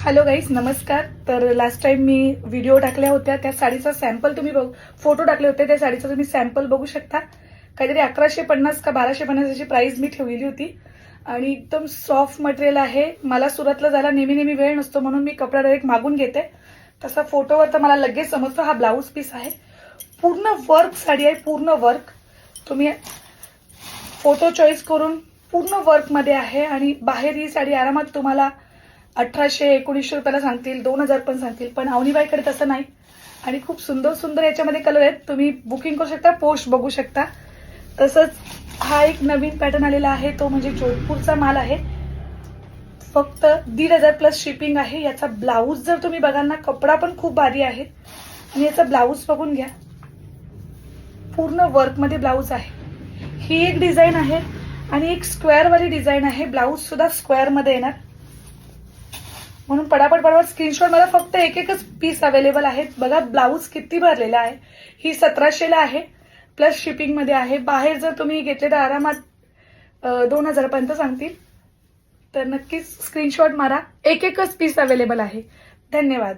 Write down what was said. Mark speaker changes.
Speaker 1: Hello guys, नमस्कार. तर last time मी video टाकल्या होत्या, त्या साडीचा सॅम्पल तुम्ही फोटो टाकले होते, त्या साडीचा तुम्ही सॅम्पल बघू शकता. काहीतरी 1150 का 1250 अशी प्राइस मी ठेवलेली होती आणि एकदम सॉफ्ट मटेरियल आहे. मला सुरतला जायला नेहमी वेळ नसतो, म्हणून मी कपडा डायरेक्ट मागून घेते. तसा फोटोवर तर मला लगेच समजतो. हा ब्लाऊज पीस आहे, पूर्ण वर्क साडी आहे, पूर्ण वर्क. तुम्ही फोटो चॉईस करून पूर्ण वर्क मध्ये आहे आणि बाहेर ही साडी आरामात तुम्हाला 1800-1900 रुपयाला सांगतील, 2000 पण सांगतील, पण अवनीबाईकडे तसं नाही. आणि खूप सुंदर सुंदर याच्यामध्ये कलर आहेत. तुम्ही बुकिंग करू शकता, पोस्ट बघू शकता. तसंच हा एक नवीन पॅटर्न आलेला आहे, तो म्हणजे जोधपूरचा माल आहे. फक्त 1500 प्लस शिपिंग आहे. याचा ब्लाऊज जर तुम्ही बघाल ना, कपडा पण खूप भारी आहे आणि याचा ब्लाऊज बघून घ्या, पूर्ण वर्क मध्ये ब्लाऊज आहे. ही एक डिझाईन आहे आणि एक स्क्वेअर वाली डिझाईन आहे. ब्लाऊज सुद्धा स्क्वेअर मध्ये येणार, म्हणून पटापट स्क्रीनशॉट. मला फक्त एकच पीस अवेलेबल आहेत. बघा ब्लाऊज किती भरलेला आहे. ही 1700 ला आहे, प्लस शिपिंग मध्ये आहे. बाहेर जर तुम्ही घेतले तर आरामात 2000 पर्यंत सांगतील. तर नक्कीच स्क्रीनशॉट मारा. एकच पीस अवेलेबल आहे. धन्यवाद.